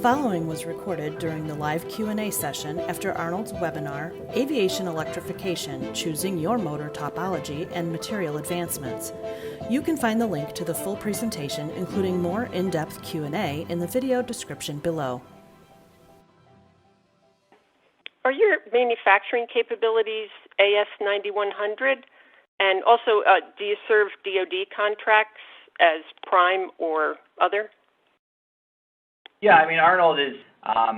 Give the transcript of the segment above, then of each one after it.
following was recorded during the live Q&A session after Arnold's webinar, Aviation Electrification, Choosing Your Motor Topology and Material Advancements. You can find the link to the full presentation, including more in-depth Q&A, in the video description below. Are your manufacturing capabilities AS9100? And also, do you serve DoD contracts as prime or other? Yeah, I mean, Arnold has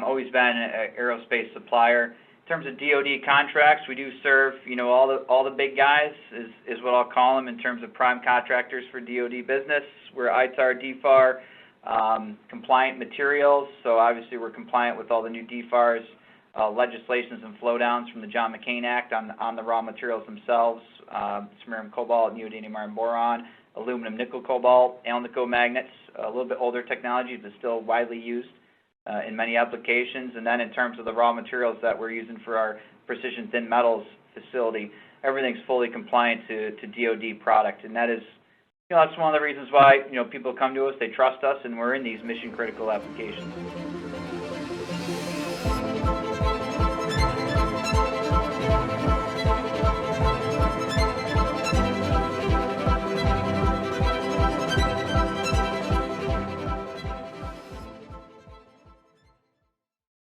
always been an aerospace supplier. In terms of DoD contracts, we do serve, all the big guys is what I'll call them in terms of prime contractors for DoD business. We're ITAR, DFAR compliant materials, so obviously we're compliant with all the new DFARS legislations and flow downs from the John McCain Act on the raw materials themselves, samarium cobalt, neodymium iron boron, aluminum nickel cobalt, alnico magnets, a little bit older technology but still widely used in many applications. And then in terms of the raw materials that we're using for our precision thin metals facility, everything's fully compliant to DoD product, and that is, that's one of the reasons why people come to us, they trust us, and we're in these mission critical applications.